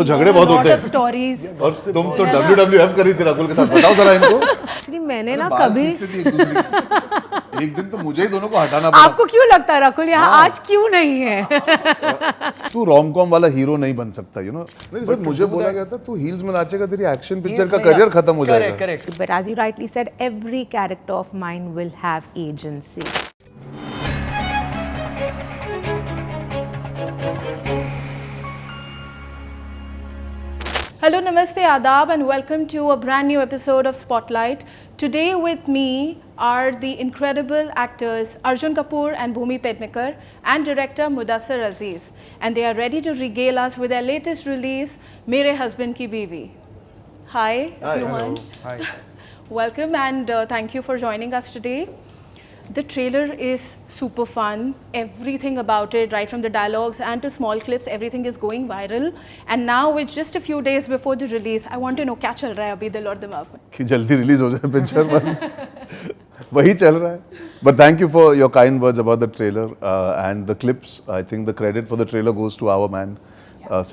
तो झगड़े बहुत होते हैं स्टोरीज। और तुम तो WWF कर रही थी राकुल के साथ, बताओ जरा इनको। एक्चुअली मैंने ना बाल कभी खींचती थी एक दिन तो मुझे ही दोनों को हटाना पड़ा। आपको क्यों लगता है राकुल यहाँ आज क्यों नहीं है? तू रोम कॉम वाला हीरो नहीं बन सकता, यू नो। नहीं, मुझे बोला गया था तू हील्स में नाचेगा, तेरी एक्शन पिक्चर का करियर खत्म हो जाएगा। Correct. But as you rightly said, every character of mine will have agency. Hello, Namaste, Adab, and welcome to a brand new episode of Spotlight. Today with me are the incredible actors Arjun Kapoor and Bhumi Pednekar and director Mudassir Aziz, and they are ready to regale us with their latest release, Mere Husband Ki Biwi. Hi, everyone. Hi. Welcome and thank you for joining us today. The trailer is super fun. Everything about it, right from the dialogues and to small clips, everything is going viral. And now with just a few days before the release, I want to know क्या चल रहा है अभी दिल और दिमाग में? कि जल्दी रिलीज हो जाए पिक्चर, बस वही चल रहा है. But thank you for your kind words about the trailer and the clips. I think the credit for the trailer goes to our man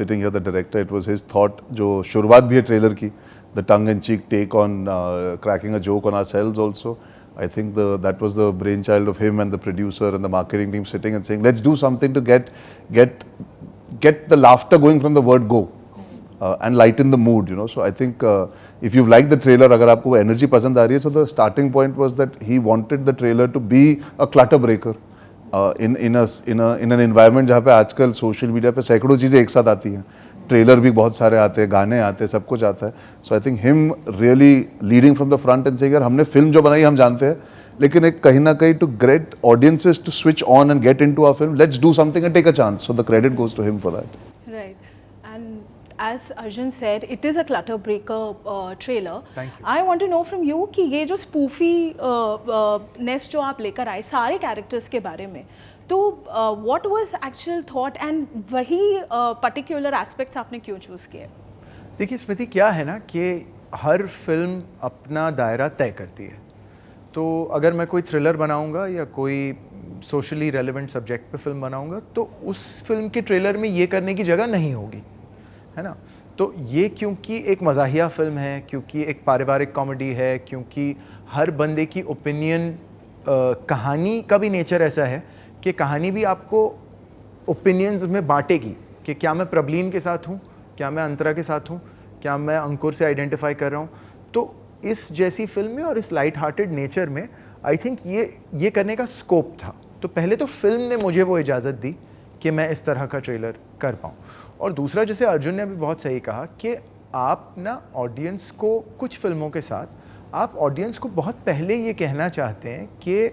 sitting here, the director. It was his thought. जो शुरुआत भी है trailer की, the tongue-in-cheek take on cracking a joke on ourselves also. I think that was the brainchild of him and the producer and the marketing team sitting and saying, let's do something to get the laughter going from the word go and lighten the mood, you know. So I think if you've liked the trailer, अगर आपको वो energy पसंद आ रही है, so the starting point was that he wanted the trailer to be a clutter breaker in an environment जहाँ पे आजकल social media पे सैकड़ों चीज़ें एक साथ आती हैं. ट्रेलर भी बहुत सारे आते हैं, गाने आते हैं, सब कुछ आता है. So I think him really leading from the front and saying यार हमने फिल्म जो बनाई हम जानते हैं, लेकिन एक कहीं ना कहीं to get audiences to switch on and get into our film, let's do something and take a chance. So the credit goes to him for that. Right. And as Arjun said, it is a clutter breaker trailer. Thank you. I want to know from you कि ये जो spoofy ness जो आप लेकर आए सारे characters के बारे में, तो what was actual thought and वही particular aspects आपने क्यों choose किए? देखिए स्मृति, क्या है ना कि हर फिल्म अपना दायरा तय करती है. तो अगर मैं कोई थ्रिलर बनाऊंगा या कोई सोशली रेलेवेंट सब्जेक्ट पे फिल्म बनाऊंगा, तो उस फिल्म के ट्रेलर में ये करने की जगह नहीं होगी, है ना. तो ये क्योंकि एक मज़ाहिया फिल्म है, क्योंकि एक पारिवारिक कॉमेडी है, क्योंकि हर बंदे की ओपिनियन, कहानी का भी नेचर ऐसा है कि कहानी भी आपको ओपिनियंस में बांटेगी कि क्या मैं प्रबलीन के साथ हूँ, क्या मैं अंतरा के साथ हूँ, क्या मैं अंकुर से आइडेंटिफाई कर रहा हूँ. तो इस जैसी फिल्म में और इस लाइट हार्टेड नेचर में आई थिंक ये करने का स्कोप था. तो पहले तो फिल्म ने मुझे वो इजाज़त दी कि मैं इस तरह का ट्रेलर कर पाऊँ. और दूसरा, जैसे अर्जुन ने भी बहुत सही कहा कि आप ना ऑडियंस को, कुछ फिल्मों के साथ आप ऑडियंस को बहुत पहले ये कहना चाहते हैं कि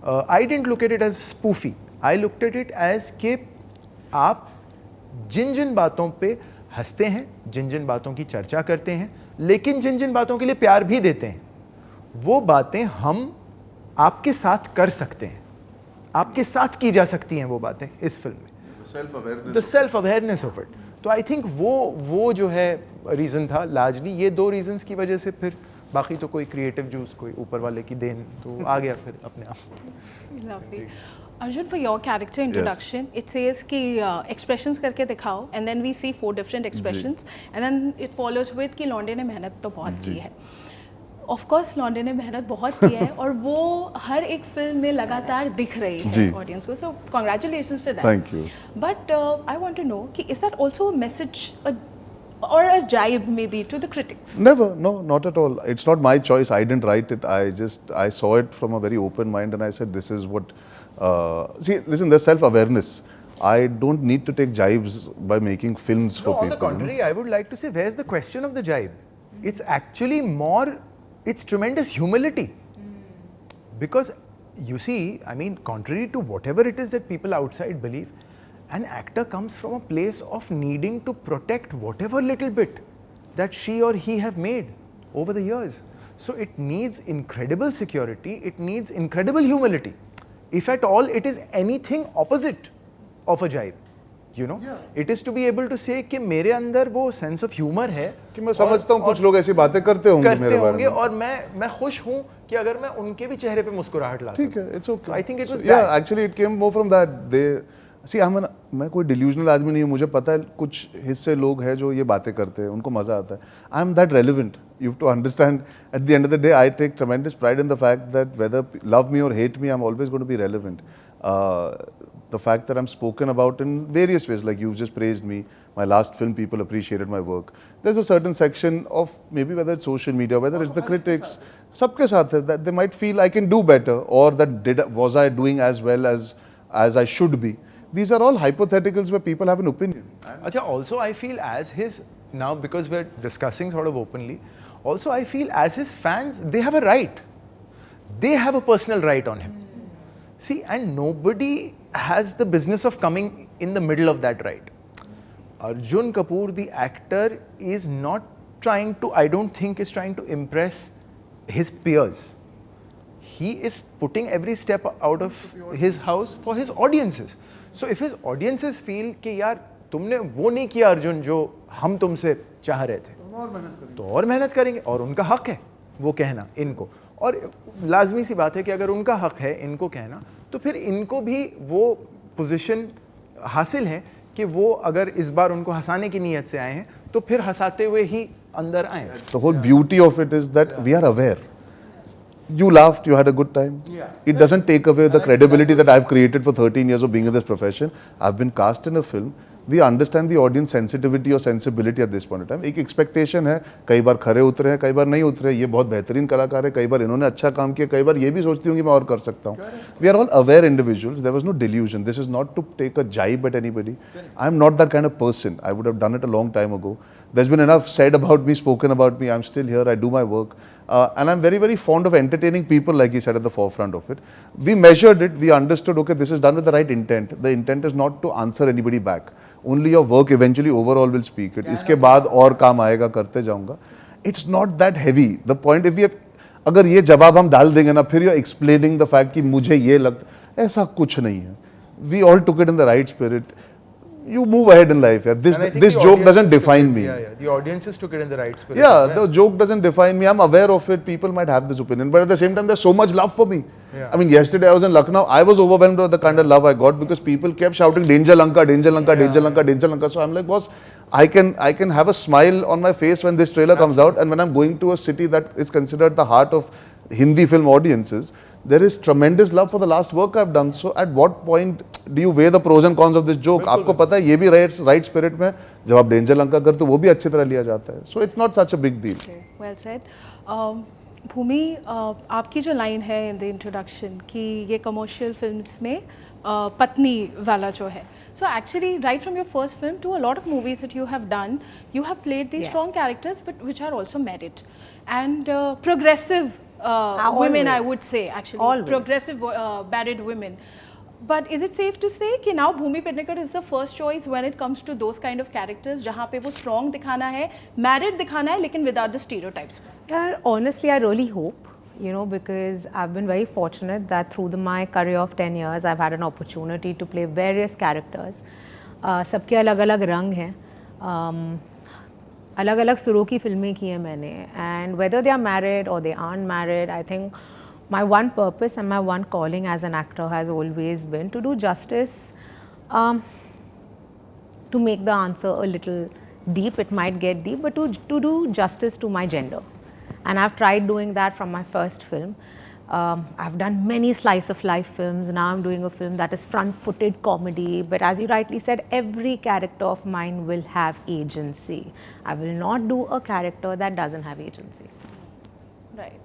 I didn't look at it as spoofy. I looked at it as कि आप जिन जिन बातों पे हंसते हैं, जिन जिन बातों की चर्चा करते हैं, लेकिन जिन जिन बातों के लिए प्यार भी देते हैं, वो बातें हम आपके साथ कर सकते हैं, आपके साथ की जा सकती हैं वो बातें इस फिल्म में. The self awareness of it. तो आई थिंक वो जो है रीज़न था लार्जली. ये दो रीजंस की वजह से फिर बाकी तो कोई क्रिएटिव जूस, कोई ऊपर वाले की देन तो आ गया फिर अपने आप. Lovely. Arjun, for your character introduction, it says कि expressions करके दिखाओ, and then we see 4 different expressions, and then it follows with कि लौंडे ने मेहनत तो बहुत की है. Of course, लौंडे ने मेहनत बहुत की है और वो हर एक फिल्म में लगातार दिख रही है ऑडियंस को. So congratulations for that. Thank you. But I want to know कि is that also a message or a jibe maybe to the critics? Never, no, not at all. It's not my choice. I didn't write it. I saw it from a very open mind and I said, this is what, see, listen, there's self-awareness. I don't need to take jibes by making films for people. On the contrary, I would like to say, where's the question of the jibe? It's actually more, it's tremendous humility. Because you see, I mean, contrary to whatever it is that people outside believe, an actor comes from a place of needing to protect whatever little bit that she or he have made over the years. So it needs incredible security, it needs incredible humility. If at all it is anything opposite of a jibe, you know, it is to be able to say कि मेरे अंदर वो sense of humor है कि मैं समझता हूँ कुछ लोग ऐसी बातें करते होंगे मेरे बारे में, और मैं खुश हूँ कि अगर मैं उनके भी चेहरे पे मुस्कुराहट ला सकूं. ठीक है, it's okay. I think it was that. Yeah, actually it came more from that. सी मैं कोई डिल्यूजनल आदमी नहीं हूँ, मुझे पता है कुछ हिस्से लोग हैं जो ये बातें करते हैं, उनको मजा आता है. I am that relevant. You have to understand, at the end of the day, I take tremendous pride in the fact that whether love me or hate me, I'm always going to be relevant. The fact that I'm spoken about in various ways, like you've just praised me, my last film, people appreciated my work. There's a certain section of maybe whether it's social media, whether it's the critics, सबके साथ है, that they might feel I can do better, or that was I doing as well as I should be. These are all hypotheticals where people have an opinion. Acha, also I feel as his, now because we're discussing sort of openly, also I feel as his fans, they have a right. They have a personal right on him. See, and nobody has the business of coming in the middle of that right. Arjun Kapoor, the actor, is not trying to, I don't think is trying to impress his peers. He is putting every step out of his house for his audiences. So if his audiences feel कि यार तुमने वो नहीं किया अर्जुन जो हम तुमसे चाह रहे थे, तो और मेहनत करेंगे, और उनका हक है वो कहना इनको. और लाजमी सी बात है कि अगर उनका हक है इनको कहना, तो फिर इनको भी वो पोजीशन हासिल है कि वो अगर इस बार उनको हंसाने की नीयत से आए हैं तो फिर हंसाते हुए ही अंदर आए. The whole beauty of it is that we are aware. You laughed, you had a good time. It doesn't take away the credibility that I've created for 13 years of being in this profession. I've been cast in a film. We understand the audience sensitivity or sensibility at this point in time. एक expectation है, कई बार खरे उतरे हैं, कई बार नहीं उतरे. ये बहुत बेहतरीन कलाकार है, कई बार इन्होंने अच्छा काम किया, कई बार ये भी सोचती हूँ कि मैं और कर सकता हूँ. We are all aware individuals. There was no delusion. This is not to take a jibe at anybody. I'm not that kind of person. I would have done it a long time ago. There's been enough said about me, spoken about me. I'm still here. I do my work. And I'm very, very fond of entertaining people, like he said, at the forefront of it. We measured it. We understood, okay, this is done with the right intent. The intent is not to answer anybody back. Only your work eventually overall will speak it. इसके बाद और काम आएगा, करते जाऊँगा. It's not that heavy. The point, if we have, अगर ये जवाब हम डाल देंगे ना, फिर you're explaining the fact कि मुझे ये लगता, ऐसा कुछ नहीं है. We all took it in the right spirit. You move ahead in life. Yeah. This joke doesn't define me. Yeah. The audiences took it in the right spirit. Yeah, the joke doesn't define me. I'm aware of it. People might have this opinion, but at the same time, there's so much love for me. Yeah. I mean, yesterday I was in Lucknow. I was overwhelmed by the kind of love I got because people kept shouting "Danger Lanka, Danger Lanka, Danger Lanka, Danger Lanka." So I'm like, boss, I can have a smile on my face when this trailer comes out, and when I'm going to a city that is considered the heart of Hindi film audiences. There is tremendous love for the last work I've done. So at what point do you weigh the pros and cons of this joke? आपको पता है ये भी right spirit में जब आप danger Lanka करते हो वो भी अच्छी तरह लिया जाता है. So it's not such a big deal. Okay, well said. भूमि, आपकी जो लाइन है इन द इंट्रोडक्शन कि ये कमर्शियल फिल्म्स में पत्नी वाला जो है, so actually right from your first film to a lot of movies that you have done, you have played these strong characters but which are also married and progressive women, I would say, actually. Always. Progressive married women. But is it safe to say कि now Bhumi Pednekar is the first choice when it comes to those kind of characters जहाँ पे वो strong दिखाना है, married दिखाना है, लेकिन without the stereotypes? Yeah, honestly, I really hope, because I've been very fortunate that through my career of 10 years, I've had an opportunity to play various characters. सबके अलग-अलग रंग हैं. अलग-अलग सुरों की फिल्में की हैं मैंने. And whether they are married or they aren't married, I think my one purpose and my one calling as an actor has always been to do justice, to make the answer a little deep. It might get deep, but to do justice to my gender. And I've tried doing that from my first film. I've done many slice of life films. Now I'm doing a film that is front-footed comedy. But as you rightly said, every character of mine will have agency. I will not do a character that doesn't have agency. Right.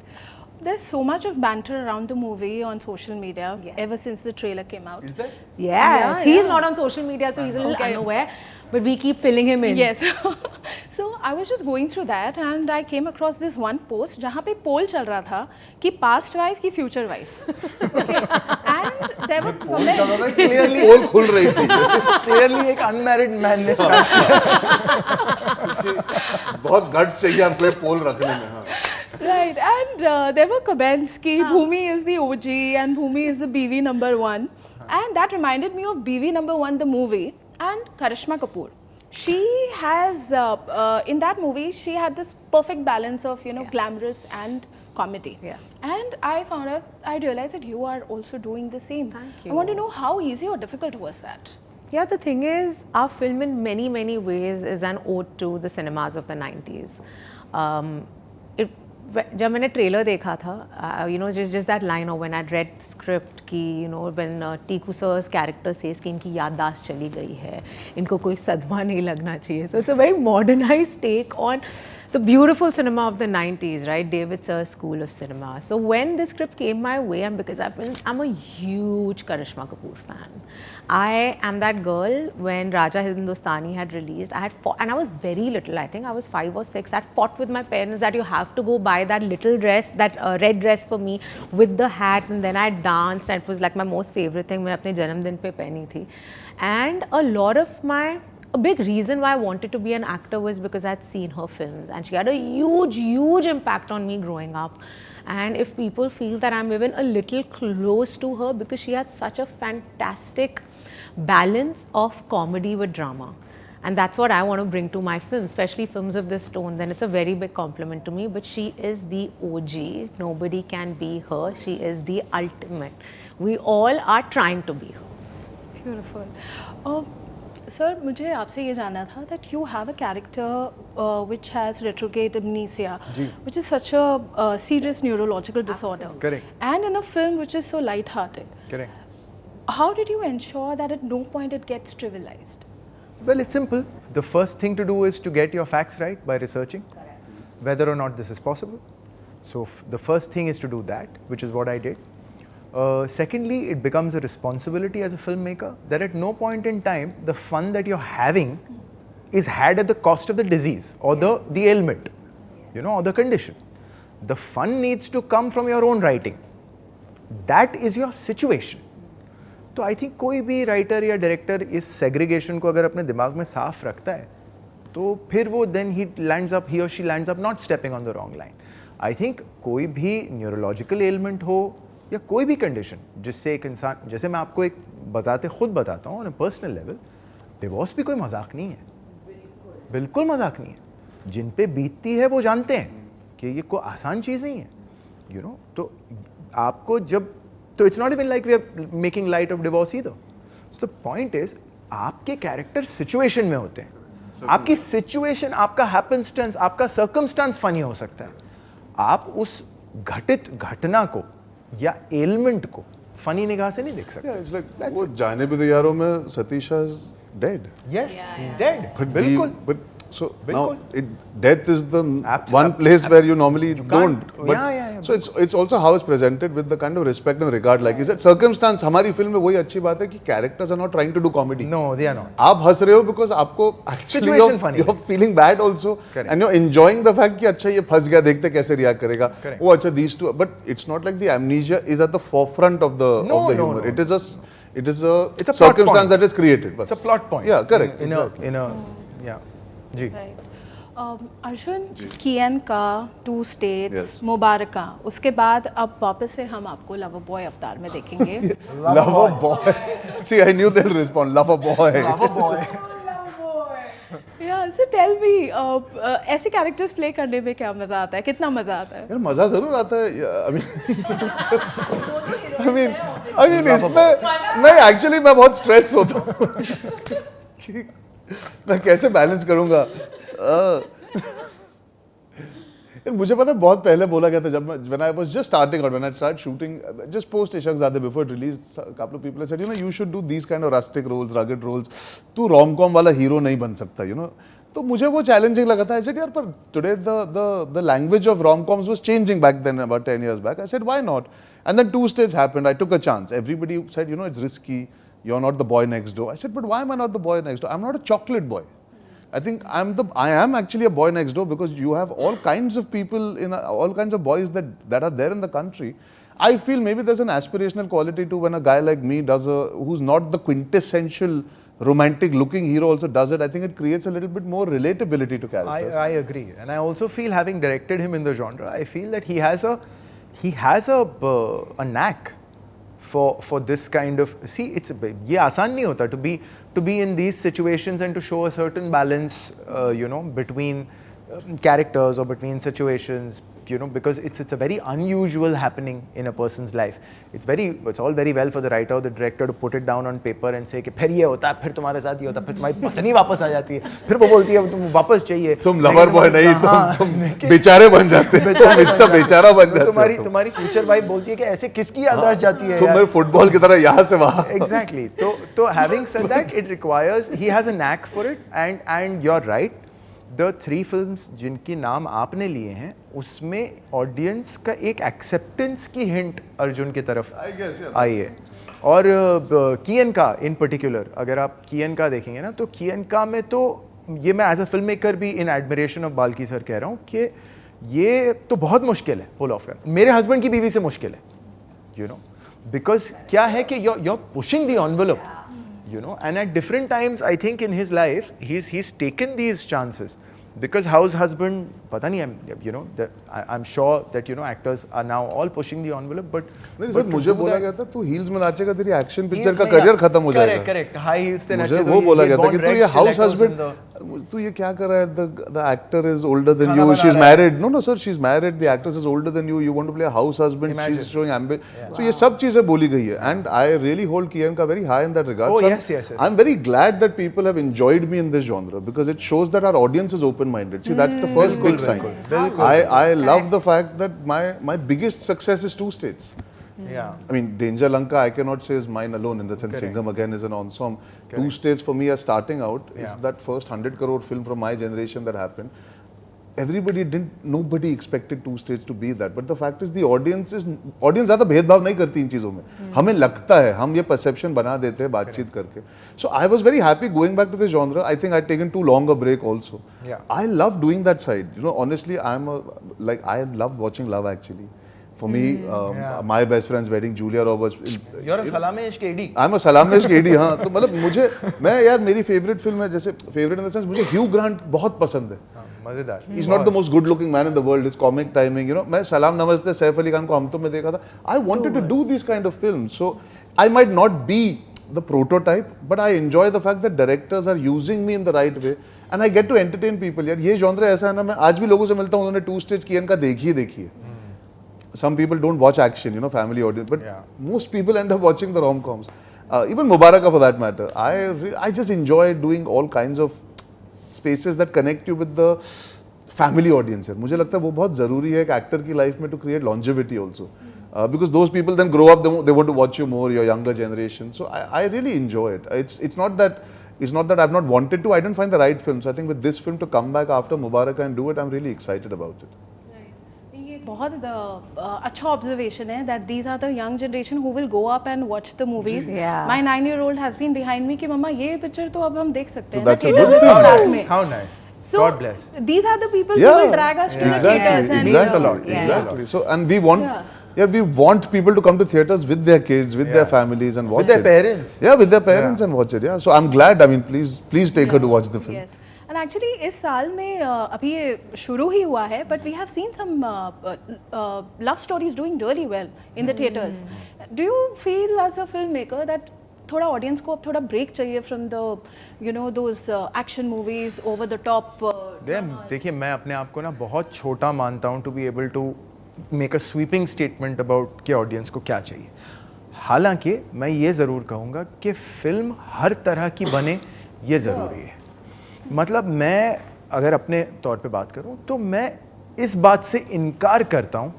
There's so much of banter around the movie on social media ever since the trailer came out. Is that? Yes, he's not on social media, so he's a little unaware. But we keep filling him in. Yes. So I was just going through that and I came across this one post जहाँ पे पोल चल रहा था कि past wife की future wife. And there were comments. Clearly पोल खुल रही थी. Clearly एक unmarried man ने start बहुत guts चाहिए आपको पोल रखने में. हाँ. Right, and there were comments कि Bhumi is the OG and Bhumi is the BV #1, and that reminded me of BV #1 the movie and Karishma Kapoor. She has in that movie she had this perfect balance of glamorous and comedy. Yeah. And I realized that you are also doing the same. Thank you. I want to know how easy or difficult was that? Yeah, the thing is, our film in many, many ways is an ode to the cinemas of the 90s. It, जब मैंने trailer देखा था, you know, just that line, or when I read the script कि, you know, when Tiku sir's character says कि इनकी याददाश्त चली गई है, इनको कोई सदमा नहीं लगना चाहिए. So it's a very modernized take on the beautiful cinema of the 90s, right? David Sir's school of cinema. So when this script came my way, and because I'm a huge Karishma Kapoor fan. I am that girl when Raja Hindustani had released. I had fought, and I was very little. I think I was 5 or 6. I had fought with my parents that you have to go buy that little dress, that red dress for me with the hat, and then I danced, and it was like my most favorite thing. मैंने अपने जन्मदिन पे पहनी थी. And a big reason why I wanted to be an actor was because I had seen her films, and she had a huge impact on me growing up. And if people feel that I'm even a little close to her, because she had such a fantastic balance of comedy with drama, and that's what I want to bring to my films, especially films of this tone, then it's a very big compliment to me. But she is the OG. Nobody can be her. She is the ultimate. We all are trying to be her. Beautiful. Sir, मुझे आपसे ये जानना था that you have a character which has retrograde amnesia, which is such a serious neurological disorder. Correct. And in a film which is so light-hearted. Correct. How did you ensure that at no point it gets trivialized? Well, it's simple. The first thing to do is to get your facts right by researching whether or not this is possible. So the first thing is to do that, which is what I did. Secondly, it becomes a responsibility as a filmmaker that at no point in time the fun that you're having is had at the cost of the disease or the ailment, you know, or the condition. The fun needs to come from your own writing. That is your situation. तो I think कोई भी writer या director इस segregation को अगर अपने दिमाग में साफ रखता है तो फिर वो देन ही और she lands up not stepping on the wrong line. I think कोई भी न्यूरोलॉजिकल एलिमेंट हो या कोई भी कंडीशन जिससे एक इंसान, जैसे मैं आपको एक बजाते खुद बताता हूँ on a personal level, divorce भी कोई मजाक नहीं है, बिल्कुल मजाक नहीं है. जिन पे बीतती है वो जानते हैं कि ये कोई आसान चीज़ नहीं है, यू नो. तो आपको जब, तो it's not even like we are making light of divorce either. So the point is आपके कैरेक्टर सिचुएशन में होते हैं. आपकी सिचुएशन, आपका हैपेंस्टेंस, आपका सर्कमस्टांस फनी हो सकता है. आप उस घटित घटना को या एलिमेंट को फनी निगाह से नहीं देख सकते. Yeah, it's like वो जाने भी तो यारों में Satisha is dead. Yes, he's dead. But बिल्कुल. but so बिल्कुल. now death is the Absolutely. one place where you normally You don't. can't. But Yeah. so it's also how it's presented with the kind of respect and regard. Like you said, circumstance. हमारी film में वही अच्छी बात है कि characters are not trying to do comedy. No, they are not. आप हंस रहे हो because आपको actually Situation funny you're feeling bad also, Correct. and you're enjoying the fact कि अच्छा ये फंस गया, देखते कैसे react करेगा. Correct. वो अच्छा these two, but it's not like the amnesia is at the forefront of the No, humor. no. It is a It's a plot circumstance point. that is created. It's a plot point. Yeah, correct. In a yeah. Ji. Right. Arjun, कियन का 2 States, Yes. मुबारका, उसके बाद अब वापस से हम आपको lover boy अवतार में देखेंगे. Lover boy. See, I knew they'll respond. Lover boy. Lover boy. Yeah, so tell me, ऐसे कैरेक्टर्स प्ले करने में क्या मजा आता है, कितना मजा आता है? यार मजा जरूर आता है. I mean इसमें नहीं, एक्चुअली मैं बहुत स्ट्रेस होता हूँ कि मैं कैसे बैलेंस करूँगा. मुझे पता है बहुत पहले बोला गया था जब मैं when I was just starting out, when I started shooting just post Ishaqzaade before it released, a couple of people said, you know, you should do these kind of rustic roles, rugged roles. तू rom-com वाला hero नहीं बन सकता, you know. तो मुझे वो challenging लगा था. I said यार पर today the language of rom-coms was changing back then, about 10 years back. I said why not? And then 2 States happened. I took a chance. Everybody said, you know, it's risky. You're not the boy next door. I said, but why am I not the boy next door? I'm not a chocolate boy. I think I am actually a boy next door because you have all kinds of people all kinds of boys that are there in the country. I feel maybe there's an aspirational quality to when a guy like me who's not the quintessential romantic looking hero also does it. I think it creates a little bit more relatability to characters. I agree, and I also feel, having directed him in the genre, I feel that he has a knack for this kind of, see, it's ये आसान नहीं होता to be in these situations and to show a certain balance, you know, between characters or between situations, you know, because it's a very unusual happening in a person's life. It's all very well for the writer or the director to put it down on paper and say कि फिर ये होता है, फिर तुम्हारे साथ ये होता है, फिर तुम्हारी पत्नी वापस आ जाती है, फिर वो बोलती है तुम वापस चाहिए, तुम लवर बॉय नहीं, तुम बेचारे बन जाते हो, तुम मिस्टर बेचारा बन जाते हो, तुम्हारी फ्यूचर वाइफ बोलती है कि ऐसे किसकी याददाश्त जाती है तुम मेरे फुटबॉल की तरह यहाँ से वहाँ. Exactly. तो having said that, it requires, he has a knack for it, and you're right. The 3 films जिनके नाम आपने लिए हैं उसमें ऑडियंस का एक एक्सेप्टेंस की हिंट अर्जुन की तरफ आई है. और कियन का इन पर्टिकुलर, अगर आप कियन का देखेंगे ना, तो कियन का में तो ये मैं एज अ फिल्म मेकर भी इन एडमिरेशन ऑफ बाल्की सर कह रहा हूँ कि ये तो बहुत मुश्किल है पुल ऑफ करना. मेरे हस्बैंड की बीवी से मुश्किल है, यू नो, बिकॉज क्या है कि you're pushing the envelope, you know, and at different times I think in his life he's taken these chances because house husband पता नहीं, you know, I'm sure that, you know, actors are now all pushing the envelope, but नहीं sir, मुझे बोला गया था तू heels में नाचेगा तेरी एक्शन पिक्चर का करियर खत्म हो जाएगा. करेक्ट हाई हील्स से मुझे वो बोला गया था कि तू ये हाउस हस्बैंड, तू ये क्या कर रहा है, the actor is older than you, she is married. No sir, she is married, the actress is older than you want to play a house husband, she is showing ambition. So ये सब चीजें बोली गई है and I really hold कियन का very high in that regard. Oh, yes. I am very glad that people have enjoyed me in this genre because it shows that our audience is open minded. See that's the first big sign. I love the fact that my biggest success is 2 states. Yeah. I mean, Danger Lanka I cannot say is mine alone in the sense Singham again is an ensemble. 2 states for me are starting out is that first 100 crore film from my generation that happened. Nobody expected 2 states to be that, but the fact is the audience ज़्यादा भेदभाव नहीं करती इन चीज़ों में. हमें लगता है, हम ये perception बना देते हैं बातचीत करके. So I was very happy going back to the genre. I think I'd taken too long a break also. Yeah. I love doing that side. You know, honestly, I love watching Love Actually. For me, My Best Friend's Wedding, Julia Roberts. You're a Salamesh KD. I'm a Salamesh KD. हाँ, तो मतलब मुझे, मैं यार मेरी favorite film है, जैसे favorite in the sense मुझे Hugh Grant बहुत पसंद है. मजेदार. He's not the most good-looking man in the world. His comic timing, you know. मैं सलाम नमस्ते सैफ अली खान को हम तो में देखा था. I wanted to do these kind of films. So I might not be the prototype, but I enjoy the fact that directors are using me in the right way, and I get to entertain people. यार ये genre ऐसा है ना, मैं आज भी लोगों से मिलता हूँ, उन्होंने 2 States कियन का देखी है. Some people don't watch action, you know, family audience, but most people end up watching the rom-coms. Even Mubaraka for that matter. I just enjoy doing all kinds of spaces that connect you with the family audience. मुझे लगता है वो बहुत ज़रूरी है एक actor की life में to create longevity also. Because those people then grow up, they want to watch you more, your younger generation. So I really enjoy it. It's not that I've not wanted to. I didn't find the right films. I think with this film to come back after Mubaraka and do it, I'm really excited about it. बहुत अच्छा observation है that these are the young generation who will go up and watch the movies. Yeah. My 9-year-old has been behind me कि मम्मा ये picture तो अब हम देख सकते हैं So that's a theater good में thing. साथ में. How nice. So God bless. these are the people who will drag us to the theaters and Exactly. A lot. Exactly. So and we want people to come to theaters with their kids, with their families and watch With their it. parents. Yeah, with their parents and watch it. Yeah. So I'm glad. I mean, please take her to watch the film. Yes. And actually इस साल में अभी ये शुरू ही हुआ है, but we have seen some love stories doing really well in the theaters. Do you feel as a filmmaker that थोड़ा audience को अब थोड़ा ब्रेक चाहिए from the you know those action movies over the top? देखिए, मैं अपने आप को ना बहुत छोटा मानता हूँ to be able to make a sweeping statement about कि ऑडियंस को क्या चाहिए. हालांकि मैं ये ज़रूर कहूँगा कि फिल्म हर तरह की बने, ये ज़रूरी है. मतलब मैं अगर अपने तौर पे बात करूं तो मैं इस बात से इनकार करता हूं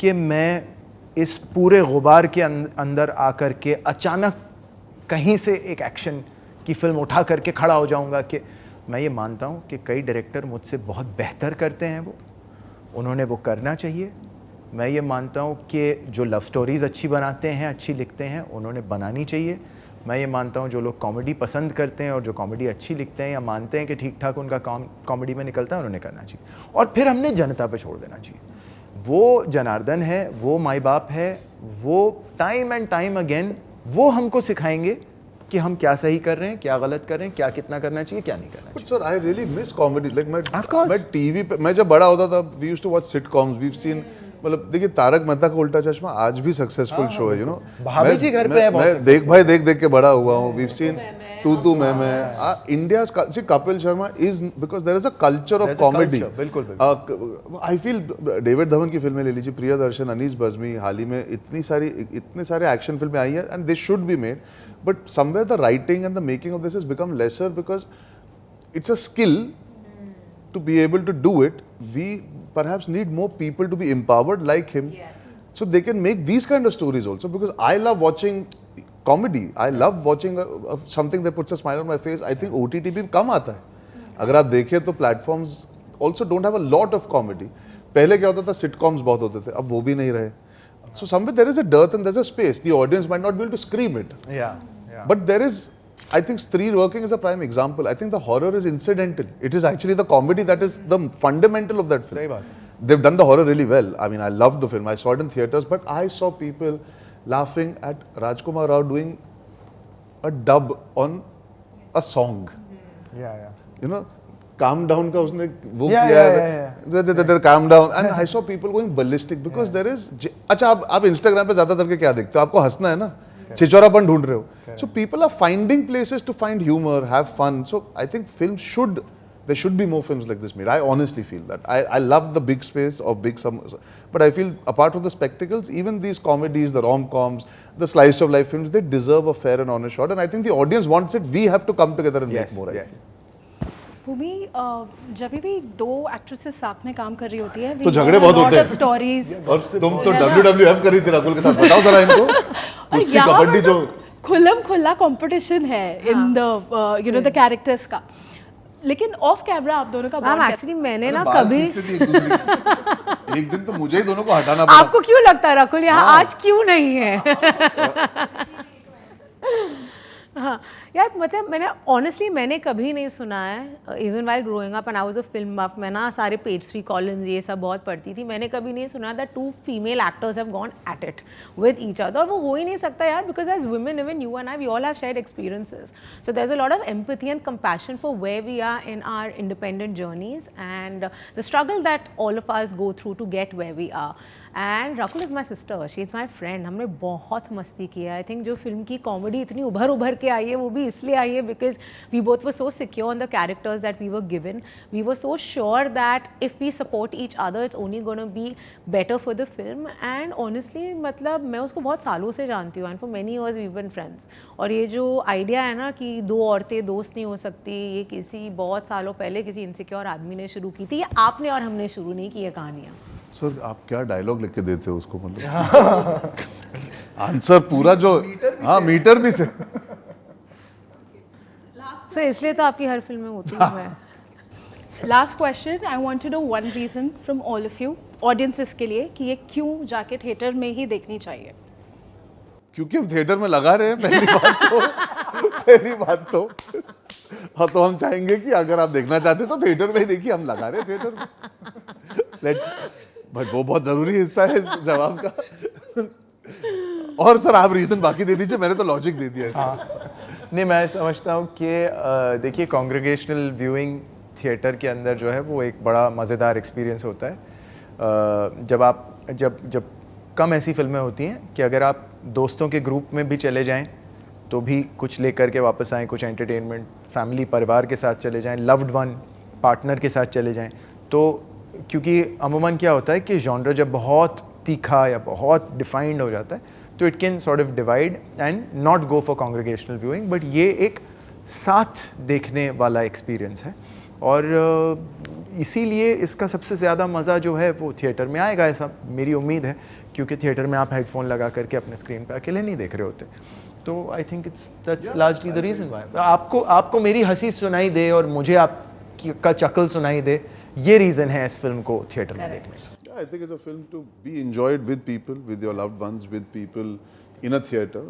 कि मैं इस पूरे गुबार के अंदर आकर के अचानक कहीं से एक एक्शन की फिल्म उठा करके खड़ा हो जाऊंगा. कि मैं ये मानता हूं कि कई डायरेक्टर मुझसे बहुत बेहतर करते हैं, उन्होंने वो करना चाहिए. मैं ये मानता हूं कि जो लव स्टोरीज़ अच्छी बनाते हैं, अच्छी लिखते हैं, उन्होंने बनानी चाहिए. मैं ये मानता हूँ जो लोग कॉमेडी पसंद करते हैं और जो कॉमेडी अच्छी लिखते हैं या मानते हैं कि ठीक ठाक उनका काम कॉमेडी में निकलता है, उन्होंने करना चाहिए. और फिर हमने जनता पे छोड़ देना चाहिए. वो जनार्दन है, वो माई बाप है, वो टाइम एंड टाइम अगेन वो हमको सिखाएंगे कि हम क्या सही कर रहे हैं, क्या गलत कर रहे हैं, क्या कितना करना चाहिए, क्या नहीं करना चाहिए. But sir, I really miss comedy. Like मैं TV पे मैं जब बड़ा होता था, we used to watch sitcoms. We've seen मतलब देखिए तारक मेहता का उल्टा चश्मा आज भी सक्सेसफुल शो है, यू नो। भाभी जी घर पे है, बहुत मैं देख के बड़ा हुआ हूँ। We seen too many India see Kapil Sharma is because there is a culture of comedy. बिल्कुल आई फील डेविड धवन की फिल्में ले लीजिए, प्रियदर्शन, अनीस बज्मी, हाल ही में इतने सारे एक्शन फिल्में आई है and they should be made, but somewhere the writing and the making of this is become lesser because it's a skill to be able to do it. We perhaps need more people to be empowered like him, so they can make these kind of stories also, because I love watching comedy. I love watching something that puts a smile on my face. I think OTT भी कम आता है। अगर आप देखें तो platforms also don't have a lot of comedy. पहले क्या होता था, sitcoms बहुत होते थे, अब वो भी नहीं रहे। So somewhere there is a dearth and there's a space. The audience might not be able to scream it, but there is, I think Stree Working is a prime example. I think the horror is incidental. It is actually the comedy that is the fundamental of that film. सही बात है। They've done the horror really well. I mean, I loved the film. I saw it in theaters, but I saw people laughing at Rajkumar Rao doing a dub on a song. You know, Calm Down का उसने वो किया है, Calm Down, and I saw people going ballistic because there is, अच्छा आप Instagram पे ज़्यादा करके क्या देखते हो? आपको हंसना है ना, छिचोरापन ढूंढ रहे हो। So people are finding places to find humor, have fun. So I think there should be more films like this made. I honestly feel that. I love the big space of but I feel apart from the spectacles, even these comedies, the rom-coms, the slice of life films, they deserve a fair and honest shot. And I think the audience wants it. We have to come together and make more. भूमि, जब भी दो actresses साथ में काम कर रही होती है तो झगड़े बहुत होते हैं। स्टोरीज, और तुम तो WWF कर रही थी राहुल के साथ, बताओ जरा इनको। कुश्ती कबड्डी जो खुल्लम खुल्ला कंपटीशन है in the you know the characters का, लेकिन ऑफ कैमरा आप दोनों का मैम एक्चुअली मैंने ना कभी एक दिन तो मुझे ही दोनों को हटाना पड़ा। आपको क्यों लगता है राकुल यहाँ आज क्यों नहीं है? हाँ यार, मतलब मैंने कभी नहीं सुना है, even while growing up and I was a film buff, मैं ना सारे पेज 3 कॉलम्स ये सब बहुत पढ़ती थी, मैंने कभी नहीं सुना that 2 female actors have gone at it with each other. और वो हो ही नहीं सकता यार, because as women, even you and I, we all have shared experiences, so there is a lot of empathy and compassion for where we are in our independent journeys and the struggle that all of us go through to get where we are. And Rakul is my sister, she is my friend, हमने बहुत मस्ती किया है। I think जो film की comedy इतनी उभर के आई है वो भी इसलिए आई है because we both were so secure on the characters that we were given, we were so sure that if we support each other it's only gonna be better for the film. And honestly मतलब मैं उसको बहुत सालों से जानती हूँ and for many years we been friends. और ये जो आइडिया है ना कि दो औरतें दोस्त नहीं हो सकती, ये किसी बहुत सालों पहले किसी इनसिक्योर आदमी ने शुरू की थी, ये आपने और हमने शुरू नहीं की ये कहानियाँ। सर आप क्या डायलॉग लिख के देते हो उसको, मतलब आंसर पूरा जो, हाँ मीटर भी से। सो इसलिए तो आपकी हर फिल्म में होती हूँ मैं। Last question, I want to know one reason from all of you, audiences के लिए, कि ये क्यों जाके थिएटर में ही देखनी चाहिए? क्योंकि हम थिएटर में लगा रहे हैं, पहली बात तो हाँ, तो हम चाहेंगे कि अगर आप देखना चाहते तो थिएटर में ही देखिए, हम लगा रहे हैं थिएटर में। लेट्स, बट वो बहुत जरूरी हिस्सा है इस जवाब का। और सर आप रीजन बाकी दे दीजिए, मैंने तो लॉजिक दे दिया इसका। नहीं, मैं समझता हूँ कि देखिए कॉन्ग्रेगेशनल व्यूइंग थिएटर के अंदर जो है वो एक बड़ा मज़ेदार एक्सपीरियंस होता है। जब कम ऐसी फिल्में होती हैं कि अगर आप दोस्तों के ग्रुप में भी चले जाएं तो भी कुछ लेकर के वापस आएँ, कुछ एंटरटेनमेंट, फैमिली परिवार के साथ चले जाएं, लव्ड वन पार्टनर के साथ चले जाएं। तो क्योंकि अमूमन क्या होता है कि जॉनर जब बहुत तीखा या बहुत डिफाइंड हो जाता है तो it can sort of divide and not go for congregational viewing, but ये एक साथ देखने वाला एक्सपीरियंस है और इसीलिए इसका सबसे ज़्यादा मज़ा जो है वो थिएटर में आएगा, ऐसा मेरी उम्मीद है, क्योंकि थिएटर में आप हेडफोन लगा करके अपने स्क्रीन पे अकेले नहीं देख रहे होते। तो I think that's largely the reason why आपको मेरी हंसी सुनाई दे और मुझे आपका चकल सुनाई दे, ये रीज़न है इस फिल्म को थिएटर में देखने का। I think it's a film to be enjoyed with people, with your loved ones, with people in a theatre.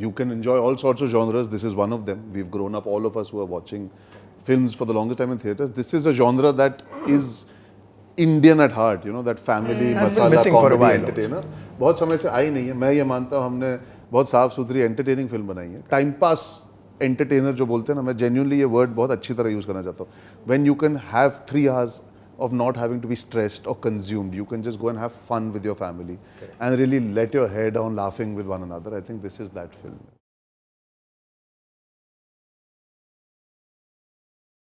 You can enjoy all sorts of genres. This is one of them. We've grown up, all of us who are watching films for the longest time in theatres. This is a genre that is Indian at heart, you know, that family masala comedy entertainer. बहुत समय से आई नहीं है। मैं ये मानता हूँ हमने बहुत साफ सुथरी एंटरटेनिंग फिल्म बनाई है। टाइम पास एंटरटेनर जो बोलते हैं ना, मैं जेन्युइनली ये वर्ड बहुत अच्छी तरह यूज़ करना चाहता हूँ। When you can have 3 hours of not having to be stressed or consumed. You can just go and have fun with your family and really let your hair down laughing with one another. I think this is that film.